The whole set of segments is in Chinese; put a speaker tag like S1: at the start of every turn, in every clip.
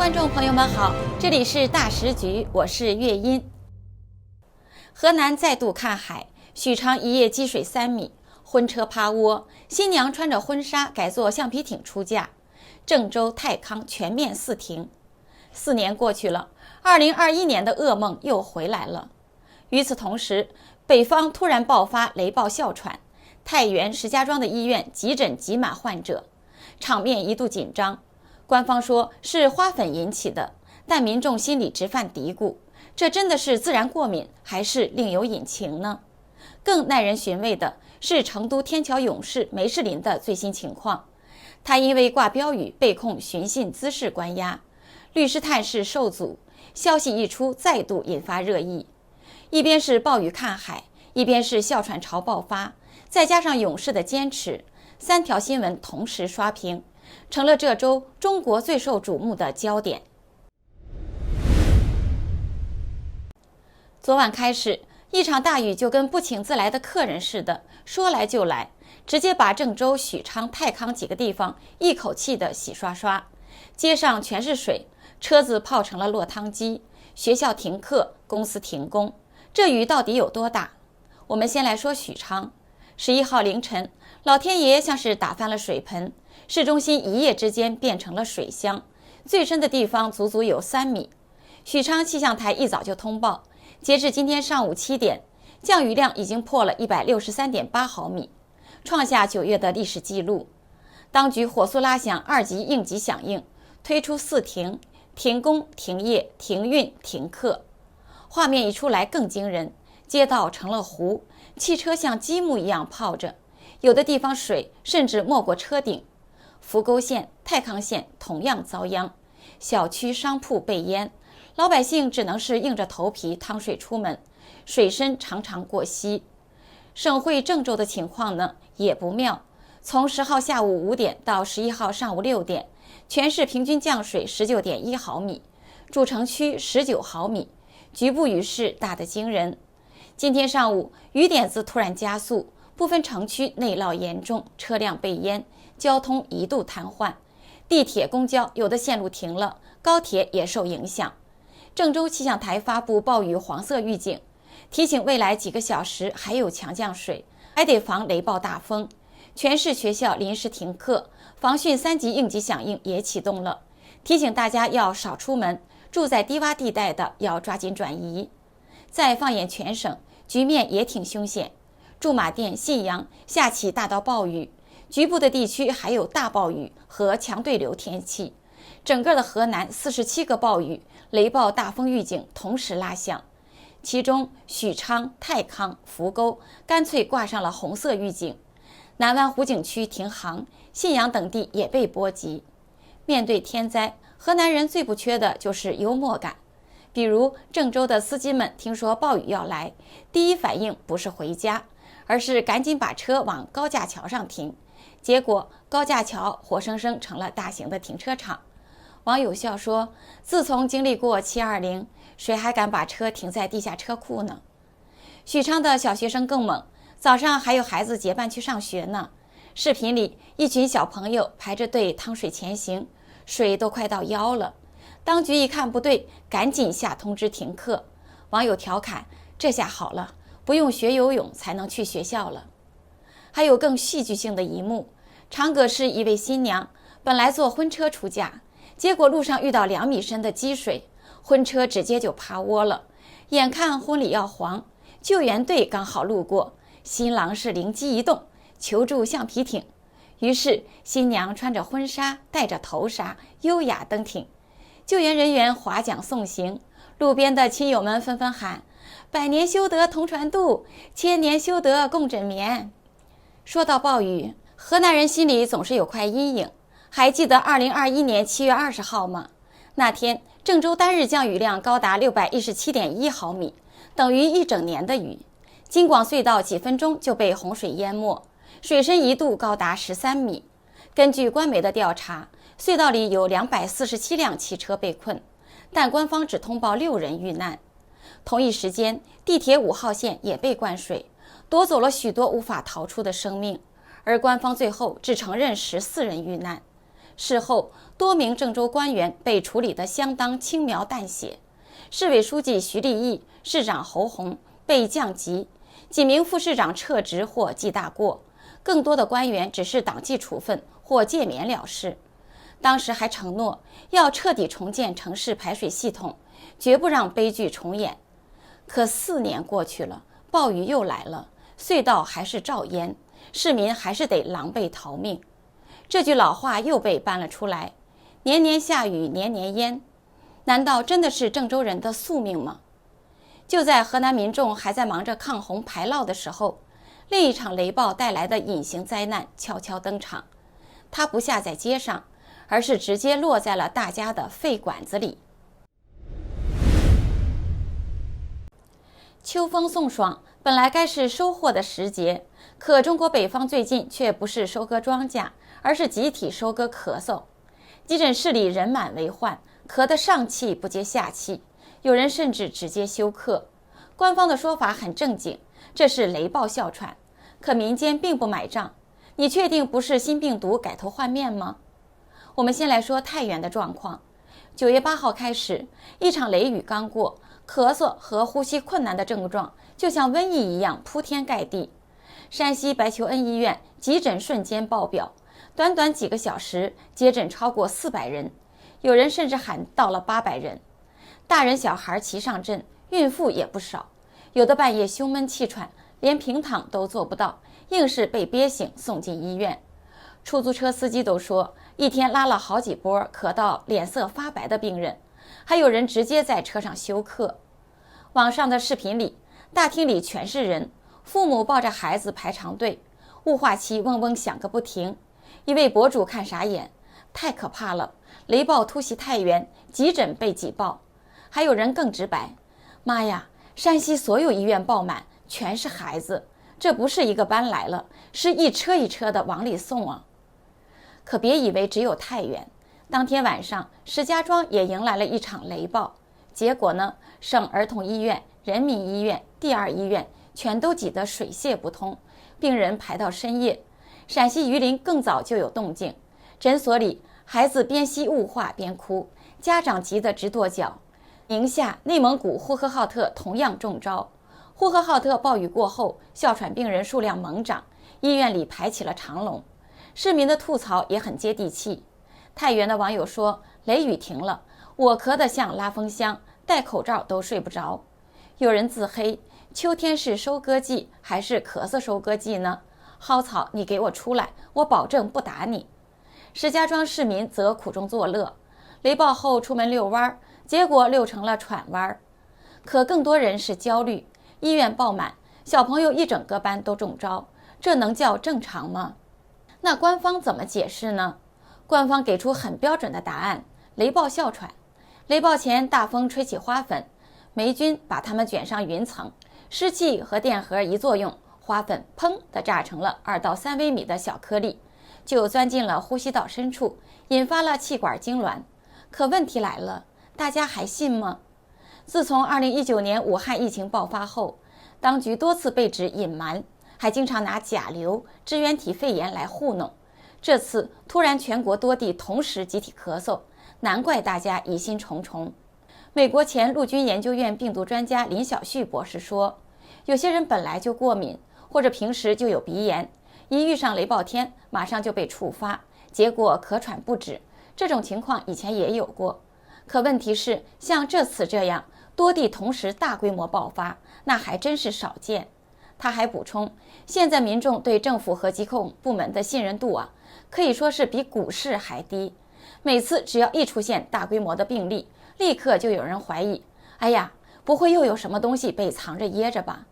S1: 观众朋友们好，这里是大时局，我是月音。河南再度看海，许昌一夜积水3米，婚车趴窝，新娘穿着婚纱改做橡皮艇出嫁。郑州、太康全面4停。4年过去了，2021年的噩梦又回来了。与此同时，北方突然爆发雷暴哮喘，太原、石家庄的医院急诊挤满患者，场面一度紧张。官方说是花粉引起的，但民众心里直犯嘀咕，这真的是自然过敏还是另有隐情呢？更耐人寻味的是成都天桥勇士梅世林的最新情况，他因为挂标语被控寻衅滋事关押，律师探视受阻，消息一出再度引发热议。一边是暴雨看海，一边是哮喘潮爆发，再加上勇士的坚持，3条新闻同时刷屏，成了这周中国最受瞩目的焦点。昨晚开始，一场大雨就跟不请自来的客人似的，说来就来，直接把郑州、许昌、太康几个地方一口气的洗刷刷，街上全是水，车子泡成了落汤鸡，学校停课，公司停工。这雨到底有多大？我们先来说许昌。11号凌晨，老天爷像是打翻了水盆，市中心一夜之间变成了水乡，最深的地方足足有3米。许昌气象台一早就通报，截至今天上午7点，降雨量已经破了163.8毫米，创下9月的历史记录。当局火速拉响2级应急响应，推出4停：停工、停业、停运、停课。画面一出来更惊人，街道成了湖，汽车像积木一样泡着，有的地方水甚至没过车顶。扶沟县、太康县同样遭殃，小区商铺被淹，老百姓只能是硬着头皮趟水出门，水深常常过膝。省会郑州的情况呢也不妙，从10号下午5点到11号上午6点，全市平均降水19.1毫米，主城区19毫米，局部雨势大得惊人。今天上午雨点子突然加速，部分城区内涝严重，车辆被淹，交通一度瘫痪，地铁、公交有的线路停了，高铁也受影响。郑州气象台发布暴雨黄色预警，提醒未来几个小时还有强降水，还得防雷暴大风。全市学校临时停课，防汛3级应急响应也启动了，提醒大家要少出门，住在低洼地带的要抓紧转移。再放眼全省，局面也挺凶险。驻马店、信阳下起大到暴雨，局部的地区还有大暴雨和强对流天气。整个的河南47个暴雨、雷暴大风预警同时拉响，其中许昌、太康、扶沟干脆挂上了红色预警。南湾湖景区停航，信阳等地也被波及。面对天灾，河南人最不缺的就是幽默感。比如郑州的司机们听说暴雨要来，第一反应不是回家，而是赶紧把车往高架桥上停，结果高架桥活生生成了大型的停车场。网友笑说，自从经历过720，谁还敢把车停在地下车库呢？许昌的小学生更猛，早上还有孩子结伴去上学呢。视频里一群小朋友排着队趟水前行，水都快到腰了。当局一看不对，赶紧下通知停课。网友调侃，这下好了，不用学游泳才能去学校了。还有更戏剧性的一幕，长葛市一位新娘本来坐婚车出嫁，结果路上遇到2米深的积水，婚车直接就趴窝了。眼看婚礼要黄，救援队刚好路过，新郎是灵机一动，求助橡皮艇。于是新娘穿着婚纱，戴着头纱，优雅登艇。救援人员划桨送行，路边的亲友们纷纷喊：“100年修得同船渡，1000年修得共枕眠。”说到暴雨，河南人心里总是有块阴影。还记得2021年7月20号吗？那天郑州单日降雨量高达617.1毫米，等于一整年的雨。京广隧道几分钟就被洪水淹没，水深一度高达13米。根据官媒的调查，隧道里有247辆汽车被困，但官方只通报6人遇难。同一时间，地铁5号线也被灌水，夺走了许多无法逃出的生命，而官方最后只承认14人遇难。事后，多名郑州官员被处理得相当轻描淡写，市委书记徐立毅、市长侯红被降级，几名副市长撤职或记大过，更多的官员只是党纪处分或诫勉了事。当时还承诺要彻底重建城市排水系统，绝不让悲剧重演。可4年过去了，暴雨又来了，隧道还是照淹，市民还是得狼狈逃命。这句老话又被搬了出来，年年下雨年年淹，难道真的是郑州人的宿命吗？就在河南民众还在忙着抗洪排涝的时候，另一场雷暴带来的隐形灾难悄悄登场。它不下在街上，而是直接落在了大家的肺管子里。秋风送爽，本来该是收获的时节，可中国北方最近却不是收割庄稼，而是集体收割咳嗽。急诊室里人满为患，咳得上气不接下气，有人甚至直接休克。官方的说法很正经，这是雷暴哮喘，可民间并不买账。你确定不是新病毒改头换面吗？我们先来说太原的状况。9月8号开始，一场雷雨刚过，咳嗽和呼吸困难的症状就像瘟疫一样铺天盖地。山西白求恩医院急诊瞬间爆表，短短几个小时接诊超过400人，有人甚至喊到了800人。大人小孩齐上阵，孕妇也不少，有的半夜胸闷气喘，连平躺都做不到，硬是被憋醒送进医院。出租车司机都说，一天拉了好几波咳到脸色发白的病人，还有人直接在车上休克。网上的视频里，大厅里全是人，父母抱着孩子排长队，雾化器嗡嗡响个不停。一位博主看傻眼，太可怕了，雷暴突袭太原，急诊被挤爆。还有人更直白，妈呀，山西所有医院爆满，全是孩子，这不是一个班来了，是一车一车的往里送啊。可别以为只有太原，当天晚上石家庄也迎来了一场雷暴，结果呢，省儿童医院、人民医院、第二医院全都挤得水泄不通，病人排到深夜。陕西榆林更早就有动静，诊所里孩子边吸雾化边哭，家长急得直跺脚。宁夏、内蒙古呼和浩特同样中招，呼和浩特暴雨过后，哮喘病人数量猛涨，医院里排起了长龙。市民的吐槽也很接地气。太原的网友说，雷雨停了，我咳得像拉风箱，戴口罩都睡不着。有人自黑，秋天是收割季还是咳嗽收割季呢？蒿草你给我出来，我保证不打你。石家庄市民则苦中作乐，雷暴后出门遛弯，结果遛成了喘弯。可更多人是焦虑，医院爆满，小朋友一整个班都中招，这能叫正常吗？那官方怎么解释呢？官方给出很标准的答案，雷暴哮喘。雷暴前大风吹起花粉，霉菌把它们卷上云层，湿气和电荷一作用，花粉砰地炸成了2到3微米的小颗粒，就钻进了呼吸道深处，引发了气管痉挛。可问题来了，大家还信吗？自从2019年武汉疫情爆发后，当局多次被指隐瞒，还经常拿甲流、支原体肺炎来糊弄。这次突然全国多地同时集体咳嗽，难怪大家疑心重重。美国前陆军研究院病毒专家林晓旭博士说，有些人本来就过敏，或者平时就有鼻炎，一遇上雷暴天马上就被触发，结果咳喘不止。这种情况以前也有过，可问题是像这次这样多地同时大规模爆发，那还真是少见。他还补充，现在民众对政府和疾控部门的信任度可以说是比股市还低。每次只要一出现大规模的病例，立刻就有人怀疑，哎呀，不会又有什么东西被藏着掖着吧？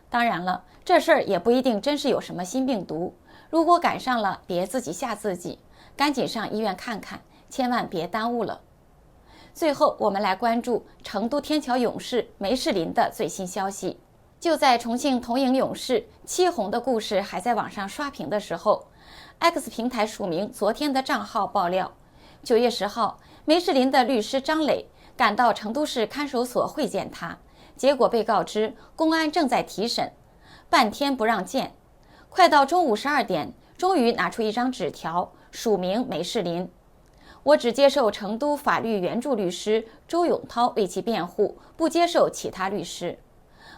S1: 当然了，这事儿也不一定真是有什么新病毒，如果赶上了，别自己吓自己，赶紧上医院看看，千万别耽误了。最后，我们来关注成都天桥勇士梅世林的最新消息。就在重庆同营勇士戚红的故事还在网上刷屏的时候， X 平台署名昨天的账号爆料，9月10号，梅世林的律师张磊赶到成都市看守所会见他，结果被告知公安正在提审，半天不让见。快到中午12点，终于拿出一张纸条，署名梅世林。我只接受成都法律援助律师周永涛为其辩护，不接受其他律师。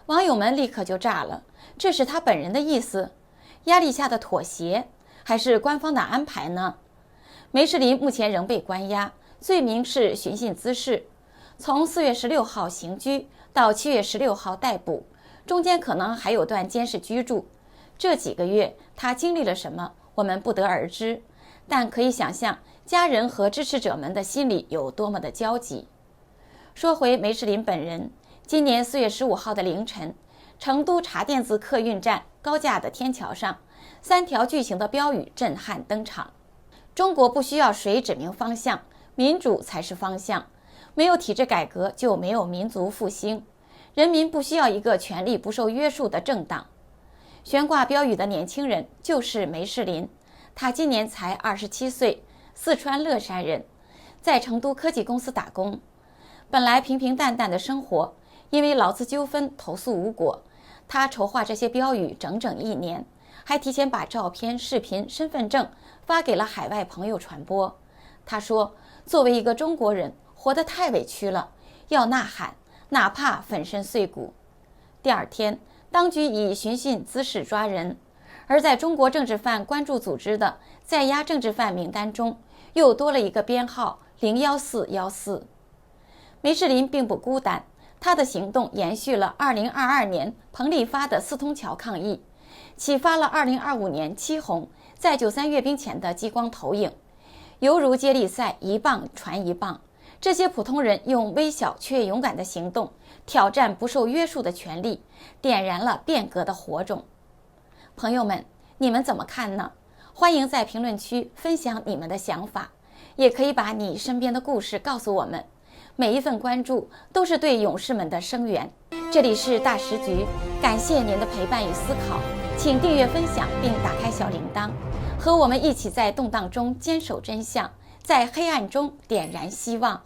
S1: 网友们立刻就炸了，这是他本人的意思？压力下的妥协，还是官方的安排呢？梅世林目前仍被关押，罪名是寻衅滋事。从4月16号刑拘到7月16号逮捕，中间可能还有段监视居住。这几个月他经历了什么，我们不得而知，但可以想象家人和支持者们的心里有多么的焦急。说回梅世林本人，今年4月15号的凌晨，成都茶店子客运站高架的天桥上，3条巨型的标语震撼登场。中国不需要谁指明方向，民主才是方向。没有体制改革，就没有民族复兴。人民不需要一个权力不受约束的政党。悬挂标语的年轻人就是梅世林，他今年才27岁，四川乐山人，在成都科技公司打工。本来平平淡淡的生活，因为劳资纠纷投诉无果，他筹划这些标语整整1年，还提前把照片、视频、身份证发给了海外朋友传播。他说，作为一个中国人，活得太委屈了，要呐喊，哪怕粉身碎骨。第二天，当局以寻衅滋事抓人，而在中国政治犯关注组织的在押政治犯名单中，又多了一个编号01414。梅世林并不孤单，他的行动延续了2022年彭丽发的4通桥抗议，启发了2025年戚红在93阅兵前的激光投影，犹如接力赛，一棒传一棒。这些普通人用微小却勇敢的行动挑战不受约束的权利，点燃了变革的火种。朋友们，你们怎么看呢？欢迎在评论区分享你们的想法，也可以把你身边的故事告诉我们。每一份关注都是对勇士们的声援。这里是大时局，感谢您的陪伴与思考，请订阅分享并打开小铃铛，和我们一起在动荡中坚守真相，在黑暗中点燃希望。